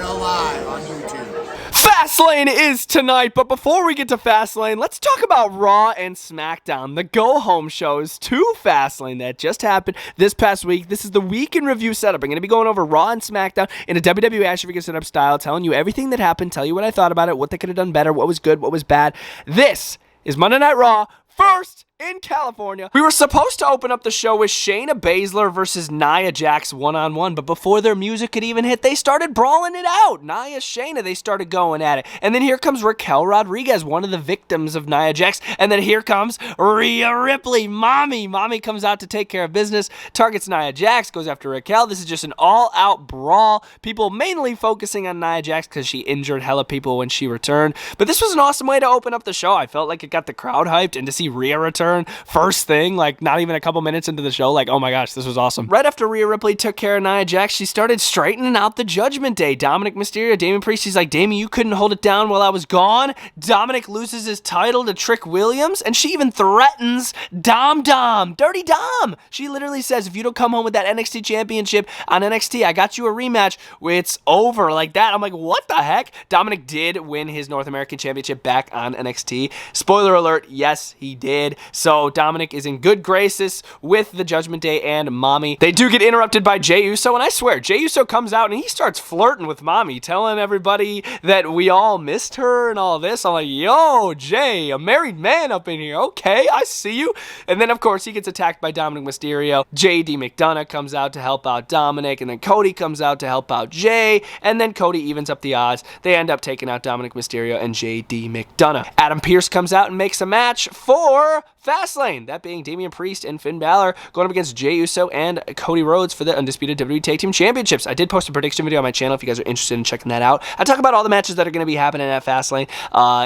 Bretto live on YouTube. Fastlane is tonight, but before we get to Fastlane, let's talk about Raw and Smackdown, the go-home shows to Fastlane that just happened this past week. This is the week in review setup. I'm going to be going over Raw and Smackdown in a WWE action figure setup style, telling you everything that happened, tell you what I thought about it, what they could have done better, what was good, what was bad. This is Monday Night Raw, first in California. We were supposed to open up the show with Shayna Baszler versus Nia Jax one-on-one, but before their music could even hit, they started brawling it out. Nia, Shayna, they started going at it. And then here comes Raquel Rodriguez, one of the victims of Nia Jax. And then here comes Rhea Ripley, Mommy. Mommy comes out to take care of business, targets Nia Jax, goes after Raquel. This is just an all-out brawl. People mainly focusing on Nia Jax because she injured hella people when she returned. But this was an awesome way to open up the show. I felt like it got the crowd hyped, and to see Rhea return first thing, like not even a couple minutes into the show, like, oh my gosh, this was awesome. Right after Rhea Ripley took care of Nia Jax, she started straightening out the Judgment Day. Dominic Mysterio, Damian Priest, he's like, Damian, you couldn't hold it down while I was gone. Dominic loses his title to Trick Williams, and she even threatens Dirty Dom. She literally says, if you don't come home with that NXT championship on NXT, I got you a rematch. It's over, like that. I'm like, what the heck? Dominic did win his North American Championship back on NXT. Spoiler alert, yes, he did. So Dominic is in good graces with the Judgment Day and Mommy. They do get interrupted by Jey Uso, and I swear, Jey Uso comes out and he starts flirting with Mommy, telling everybody that we all missed her and all this. I'm like, yo, Jey, a married man up in here. Okay, I see you. And then, of course, he gets attacked by Dominic Mysterio. J.D. McDonough comes out to help out Dominic, and then Cody comes out to help out Jey, and then Cody evens up the odds. They end up taking out Dominic Mysterio and J.D. McDonough. Adam Pearce comes out and makes a match for Fastlane, that being Damian Priest and Finn Balor going up against Jey Uso and Cody Rhodes for the Undisputed WWE Tag Team Championships. I did post a prediction video on my channel if you guys are interested in checking that out. I talk about all the matches that are going to be happening at Fastlane,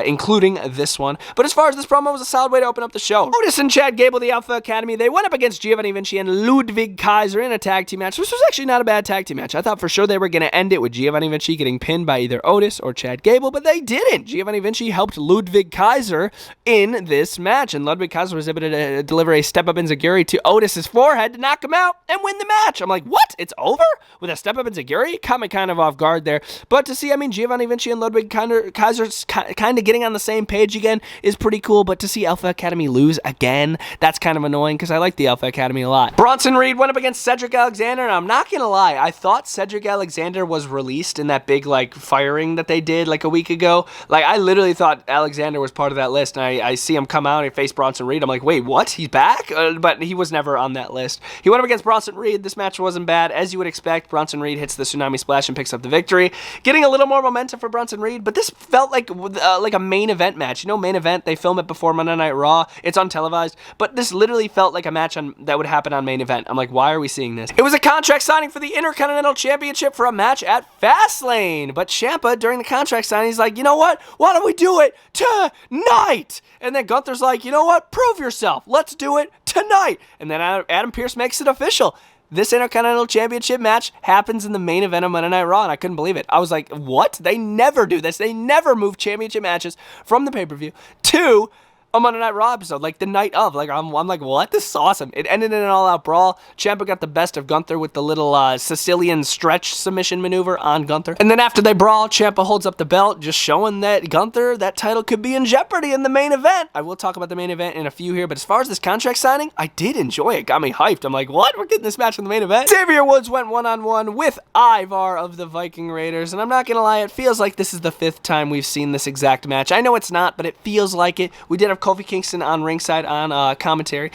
including this one. But as far as this promo, it was a solid way to open up the show. Otis and Chad Gable, the Alpha Academy, they went up against Giovanni Vinci and Ludwig Kaiser in a tag team match. This was actually not a bad tag team match. I thought for sure they were going to end it with Giovanni Vinci getting pinned by either Otis or Chad Gable, but they didn't. Giovanni Vinci helped Ludwig Kaiser in this match, and Ludwig Kaiser was able to deliver a step-up enziguri to Otis's forehead to knock him out and win the match. I'm like, what? It's over? With a step-up enziguri? Caught me kind of off guard there. But to see, Giovanni Vinci and Ludwig Kaiser's kind of getting on the same page again is pretty cool. But to see Alpha Academy lose again, that's kind of annoying because I like the Alpha Academy a lot. Bronson Reed went up against Cedric Alexander, and I'm not going to lie, I thought Cedric Alexander was released in that big, firing that they did, a week ago. I literally thought Alexander was part of that list, and I see him come out and face Bronson Reed. I'm like, wait, what? He's back? But he was never on that list. He went up against Bronson Reed. This match wasn't bad. As you would expect, Bronson Reed hits the Tsunami Splash and picks up the victory. Getting a little more momentum for Bronson Reed, but this felt like a main event match. Main event, they film it before Monday Night Raw. It's untelevised, but this literally felt like a match that would happen on main event. I'm like, why are we seeing this? It was a contract signing for the Intercontinental Championship for a match at Fastlane, but Ciampa, during the contract signing, he's like, you know what? Why don't we do it tonight? And then Gunther's like, you know what? Prove yourself. Let's do it tonight. And then Adam Pearce makes it official. This Intercontinental Championship match happens in the main event of Monday Night Raw, and I couldn't believe it. I was like, what? They never do this. They never move championship matches from the pay-per-view to a Monday Night Raw episode, the night of. I'm like, what? This is awesome. It ended in an all-out brawl. Ciampa got the best of Gunther with the little Sicilian stretch submission maneuver on Gunther. And then after they brawl, Ciampa holds up the belt, just showing that Gunther, that title could be in jeopardy in the main event. I will talk about the main event in a few here, but as far as this contract signing, I did enjoy it. Got me hyped. I'm like, what? We're getting this match in the main event? Xavier Woods went one-on-one with Ivar of the Viking Raiders, and I'm not going to lie, it feels like this is the 5th time we've seen this exact match. I know it's not, but it feels like it. We did have Kofi Kingston on ringside on commentary,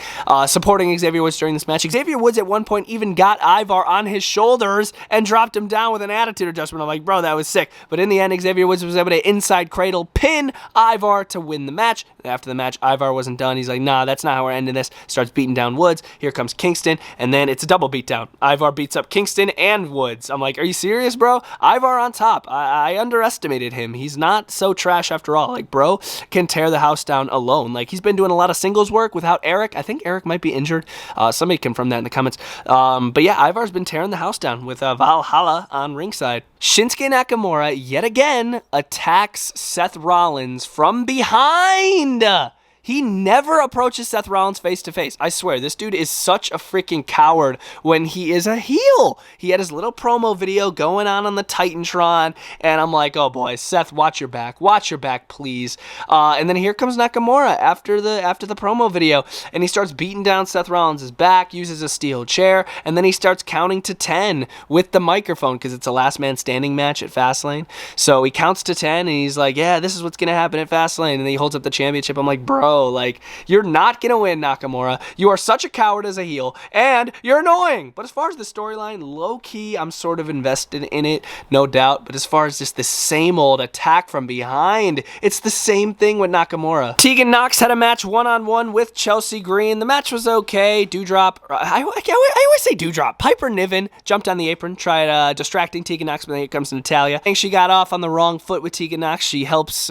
supporting Xavier Woods during this match. Xavier Woods at one point even got Ivar on his shoulders and dropped him down with an attitude adjustment. I'm like, bro, that was sick. But in the end, Xavier Woods was able to inside cradle pin Ivar to win the match. After the match, Ivar wasn't done. He's like, nah, that's not how we're ending this. Starts beating down Woods. Here comes Kingston, and then it's a double beatdown. Ivar beats up Kingston and Woods. I'm like, are you serious, bro? Ivar on top. I underestimated him. He's not so trash after all. Bro can tear the house down alone. He's been doing a lot of singles work without Eric. I think Eric might be injured. Somebody confirm that in the comments. But yeah, Ivar's been tearing the house down with Valhalla on ringside. Shinsuke Nakamura, yet again, attacks Seth Rollins from behind. He never approaches Seth Rollins face to face. I swear, this dude is such a freaking coward when he is a heel. He had his little promo video going on the Titantron, and I'm like, oh boy, Seth, watch your back, please. And then here comes Nakamura after the promo video, and he starts beating down Seth Rollins' back, uses a steel chair, and then he starts counting to 10 with the microphone because it's a last man standing match at Fastlane. So he counts to 10, and he's like, yeah, this is what's gonna happen at Fastlane, and then he holds up the championship. I'm like, bro, like, you're not gonna win, Nakamura. You are such a coward as a heel, and you're annoying. But as far as the storyline, low-key, I'm sort of invested in it, no doubt. But as far as just the same old attack from behind, it's the same thing with Nakamura. Tegan Nox had a match one-on-one with Chelsea Green. The match was okay. Doudrop, I always say Doudrop. Piper Niven jumped on the apron, tried distracting Tegan Nox, but then here comes Natalya. I think she got off on the wrong foot with Tegan Nox. She helps,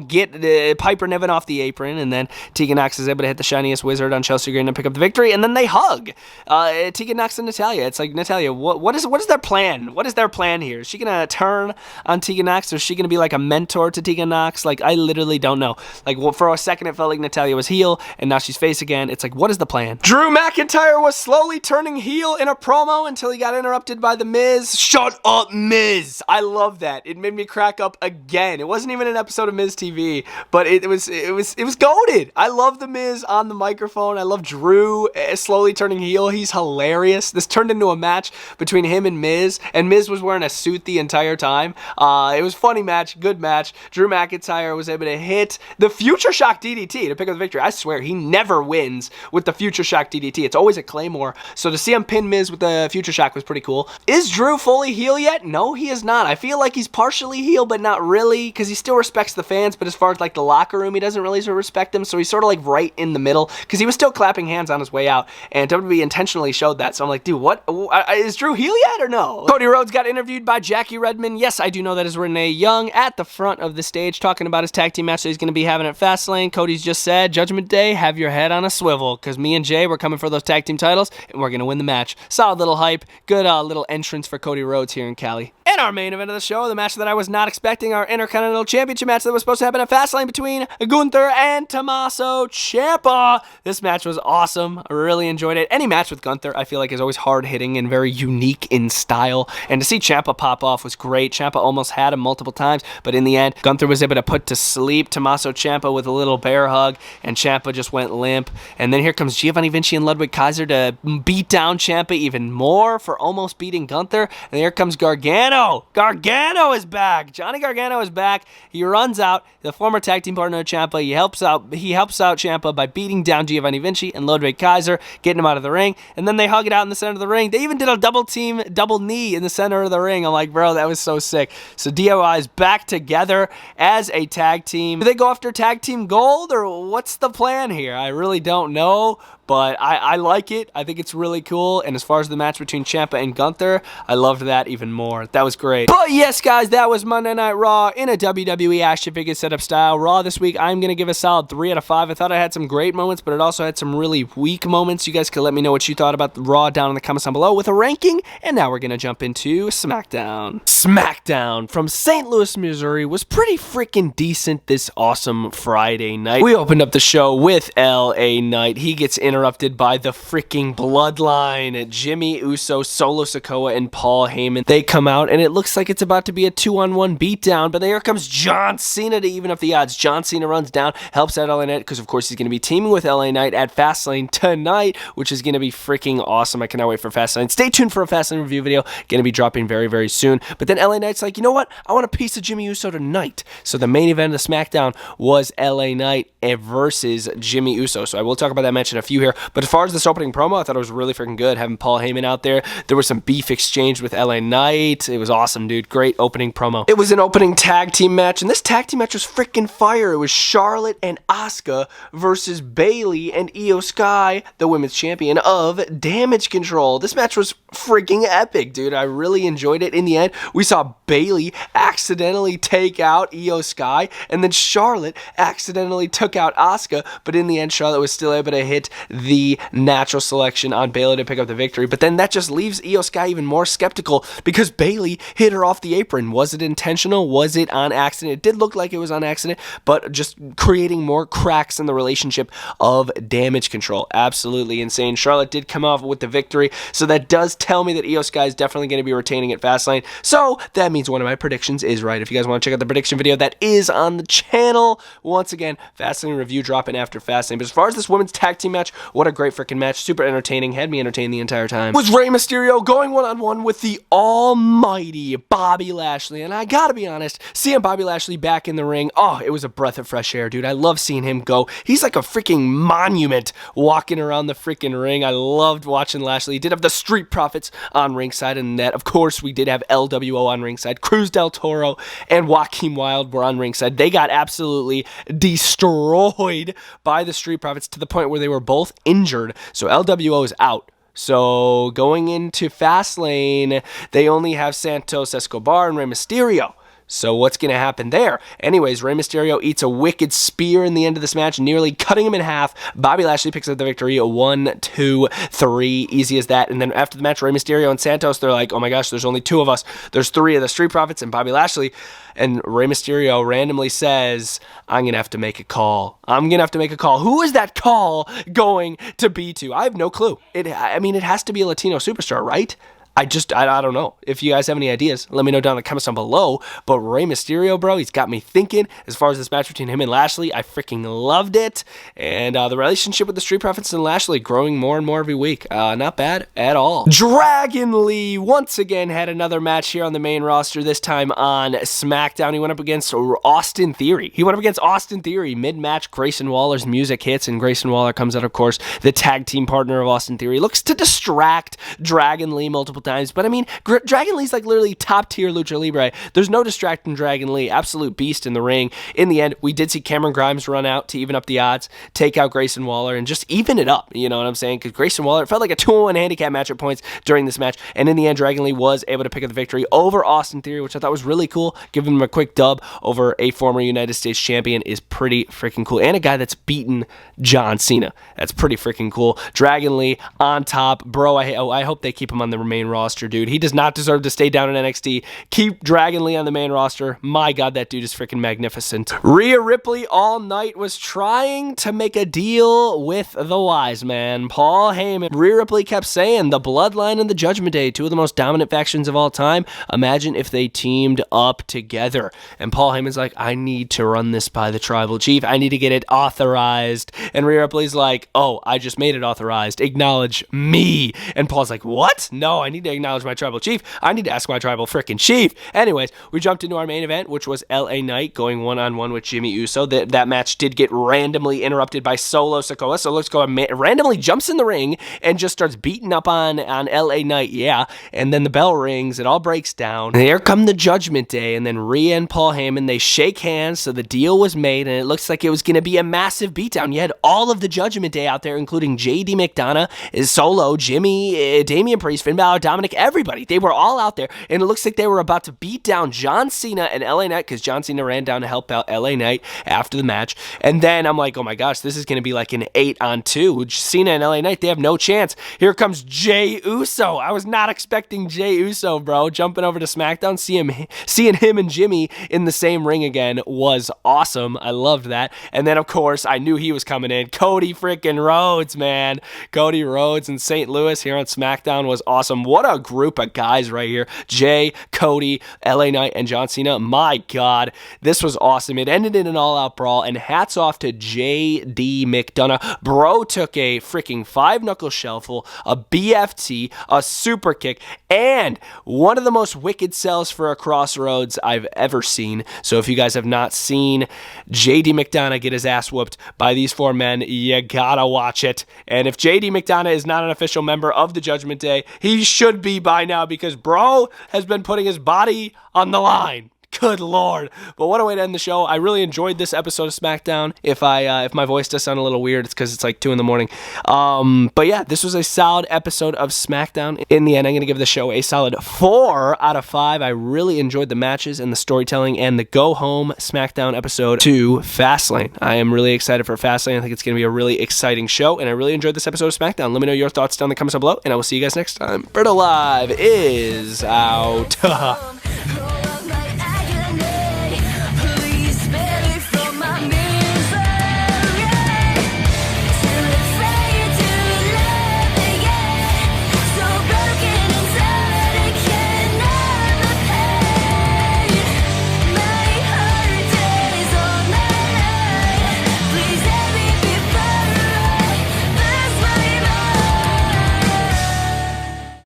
get Piper Niven off the apron, and then Tegan Nox is able to hit the shiniest wizard on Chelsea Green to pick up the victory, and then they hug. Tegan Nox and Natalya. It's like, Natalya, what is their plan? What is their plan here? Is she gonna turn on Tegan Nox, or is she gonna be like a mentor to Tegan Nox? Like, I literally don't know. Like, well, for a second it felt like Natalya was heel, and now she's face again. It's like, what is the plan? Drew McIntyre was slowly turning heel in a promo until he got interrupted by The Miz. Shut up, Miz! I love that. It made me crack up again. It wasn't even an episode of Miz TV, but it was goated. I love The Miz on the microphone. I love Drew slowly turning heel. He's hilarious. This turned into a match between him and Miz was wearing a suit the entire time. It was a funny match, good match. Drew McIntyre was able to hit the Future Shock DDT to pick up the victory. I swear, he never wins with the Future Shock DDT. It's always a Claymore. So to see him pin Miz with the Future Shock was pretty cool. Is Drew fully heel yet? No, he is not. I feel like he's partially heel, but not really, because he still respects the fans, but as far as like the locker room, he doesn't really respect them, so he's sort of like right in the middle, because he was still clapping hands on his way out, and WWE intentionally showed that, so I'm like, dude, what? Is Drew heel yet or no? Cody Rhodes got interviewed by Jackie Redmond. Yes, I do know that is Renee Young at the front of the stage, talking about his tag team match that he's going to be having at Fastlane. Cody's just said, Judgment Day, have your head on a swivel, because me and Jay, we're coming for those tag team titles, and we're going to win the match. Solid little hype, good little entrance for Cody Rhodes here in Cali. And our main event of the show, the match that I was not expecting, our Intercontinental Championship match that was supposed to happen at Fastlane between Gunther and Tommaso Ciampa. This match was awesome. I really enjoyed it. Any match with Gunther, I feel like, is always hard-hitting and very unique in style. And to see Ciampa pop off was great. Ciampa almost had him multiple times, but in the end, Gunther was able to put to sleep Tommaso Ciampa with a little bear hug, and Ciampa just went limp. And then here comes Giovanni Vinci and Ludwig Kaiser to beat down Ciampa even more for almost beating Gunther. And here comes Gargano. Gargano is back. Johnny Gargano is back. He runs out, the former tag team partner of Ciampa. He helps out Ciampa by beating down Giovanni Vinci and Ludwig Kaiser, getting him out of the ring, and then they hug it out in the center of the ring. They even did a double knee in the center of the ring. I'm like, bro, that was so sick. So DIY is back together as a tag team. Do they go after tag team gold, or what's the plan here? I really don't know, but I like it. I think it's really cool. And as far as the match between Ciampa and Gunther, I loved that even more. That was great. But yes, guys, that was Monday Night Raw in a WWE action figure setup style. Raw this week, I'm going to give a solid 3 out of 5. I thought I had some great moments, but it also had some really weak moments. You guys could let me know what you thought about the Raw down in the comments down below with a ranking. And now we're going to jump into Smackdown. Smackdown from St. Louis, Missouri was pretty freaking decent this awesome Friday night. We opened up the show with LA Knight. He gets interrupted by the freaking Bloodline. Jimmy Uso, Solo Sikoa, and Paul Heyman. They come out, and it looks like it's about to be a 2-on-1 beatdown, but here comes John Cena to even up the odds. John Cena runs down, helps out LA Knight, because of course he's going to be teaming with LA Knight at Fastlane tonight, which is going to be freaking awesome. I cannot wait for Fastlane. Stay tuned for a Fastlane review video, going to be dropping very, very soon. But then LA Knight's like, you know what? I want a piece of Jimmy Uso tonight. So the main event of SmackDown was LA Knight versus Jimmy Uso. So I will talk about that match in a few here. But as far as this opening promo, I thought it was really freaking good. Having Paul Heyman out there. There was some beef exchanged with LA Knight. It was awesome, dude. Great opening promo. It was an opening tag team match, and this tag team match was freaking fire. It was Charlotte and Asuka versus Bayley and Io Sky, the women's champion of Damage Control. This match was freaking epic, dude. I really enjoyed it. In the end, we saw Bayley accidentally take out Io Sky, and then Charlotte accidentally took out Asuka, but in the end, Charlotte was still able to hit the natural selection on Bayley to pick up the victory. But then that just leaves Io Sky even more skeptical because Bayley hit her off the apron. Was it intentional? Was it on accident? It did look like it was on accident, but just creating more cracks in the relationship of damage control. Absolutely insane. Charlotte did come off with the victory, so that does tell me that Io Sky is definitely going to be retaining at Fastlane. So that means one of my predictions is right. If you guys want to check out the prediction video, that is on the channel. Once again, Fastlane review dropping after Fastlane. But as far as this women's tag team match, what a great freaking match. Super entertaining. Had me entertained the entire time. Was Rey Mysterio going one-on-one with the almighty Bobby Lashley. And I gotta be honest, seeing Bobby Lashley back in the ring, oh, it was a breath of fresh air, dude. I love seeing him go. He's like a freaking monument walking around the freaking ring. I loved watching Lashley. He did have the Street Profits on ringside, and that, of course, we did have LWO on ringside. Cruz del Toro and Joaquin Wilde were on ringside. They got absolutely destroyed by the Street Profits to the point where they were both injured. So LWO is out. So going into Fastlane, they only have Santos Escobar and Rey Mysterio. So what's going to happen there? Anyways, Rey Mysterio eats a wicked spear in the end of this match, nearly cutting him in half. Bobby Lashley picks up the victory. 1, 2, 3. Easy as that. And then after the match, Rey Mysterio and Santos, they're like, oh my gosh, there's only 2 of us. There's 3 of the Street Profits and Bobby Lashley. And Rey Mysterio randomly says, I'm going to have to make a call. I'm going to have to make a call. Who is that call going to be to? I have no clue. It has to be a Latino superstar, right? I don't know. If you guys have any ideas, let me know down in the comments down below. But Rey Mysterio, bro, he's got me thinking. As far as this match between him and Lashley, I freaking loved it. And the relationship with the Street Profits and Lashley growing more and more every week. Not bad at all. Dragon Lee once again had another match here on the main roster, this time on Smackdown. He went up against Austin Theory. Mid-match, Grayson Waller's music hits, and Grayson Waller comes out, of course, the tag team partner of Austin Theory. Looks to distract Dragon Lee multiple times, but I mean, Dragon Lee's like literally top tier Lucha Libre. There's no distracting Dragon Lee. Absolute beast in the ring. In the end, we did see Cameron Grimes run out to even up the odds, take out Grayson Waller, and just even it up. You know what I'm saying? Because Grayson Waller, it felt like a 2-on-1 handicap match at points during this match, and in the end, Dragon Lee was able to pick up the victory over Austin Theory, which I thought was really cool. Giving him a quick dub over a former United States champion is pretty freaking cool, and a guy that's beaten John Cena. That's pretty freaking cool. Dragon Lee on top. Bro, I hope they keep him on the main roster, dude. He does not deserve to stay down in NXT. Keep Dragon Lee on the main roster. My God, that dude is freaking magnificent. Rhea Ripley all night was trying to make a deal with the wise man, Paul Heyman. Rhea Ripley kept saying, the Bloodline and the Judgment Day, 2 of the most dominant factions of all time. Imagine if they teamed up together. And Paul Heyman's like, I need to run this by the Tribal Chief. I need to get it authorized. And Rhea Ripley's like, oh, I just made it authorized. Acknowledge me. And Paul's like, what? No, I need to acknowledge my Tribal Chief. I need to ask my Tribal freaking Chief. Anyways, we jumped into our main event, which was LA Knight going one-on-one with Jimmy Uso. That match did get randomly interrupted by Solo Sikoa. So let's go, randomly jumps in the ring and just starts beating up on LA Knight. Yeah. And then the bell rings. It all breaks down. And here come the Judgment Day. And then Rhea and Paul Heyman, they shake hands. So the deal was made. And it looks like it was going to be a massive beatdown. You had all of the Judgment Day out there, including JD McDonough, Solo, Jimmy, Damian Priest, Finn Balor, Dominic, everybody. They were all out there, and it looks like they were about to beat down John Cena and LA Knight, because John Cena ran down to help out LA Knight after the match. And then I'm like, oh my gosh, this is going to be like an 8-on-2. Cena and LA Knight, they have no chance. Here comes Jey Uso. I was not expecting Jey Uso, bro. Jumping over to SmackDown, seeing him and Jimmy in the same ring again was awesome. I loved that. And then, of course, I knew he was coming in. Cody freaking Rhodes, man. Cody Rhodes in St. Louis here on SmackDown was awesome. What a group of guys right here. Jay, Cody, LA Knight, and John Cena. My God, this was awesome. It ended in an all-out brawl, and hats off to JD McDonough. Bro took a freaking 5-knuckle shuffle, a BFT, a super kick, and one of the most wicked sells for a Crossroads I've ever seen. So if you guys have not seen JD McDonough get his ass whooped by these 4 men, you gotta watch it. And if JD McDonough is not an official member of the Judgment Day, he should be by now, because bro has been putting his body on the line. Good Lord. But what a way to end the show. I really enjoyed this episode of Smackdown. If my voice does sound a little weird, it's because it's like 2 a.m. But yeah, this was a solid episode of Smackdown. In the end, I'm going to give the show a solid 4 out of 5. I really enjoyed the matches and the storytelling and the Go Home Smackdown episode to Fastlane. I am really excited for Fastlane. I think it's going to be a really exciting show, and I really enjoyed this episode of Smackdown. Let me know your thoughts down in the comments below, and I will see you guys next time. Bretto Live is out.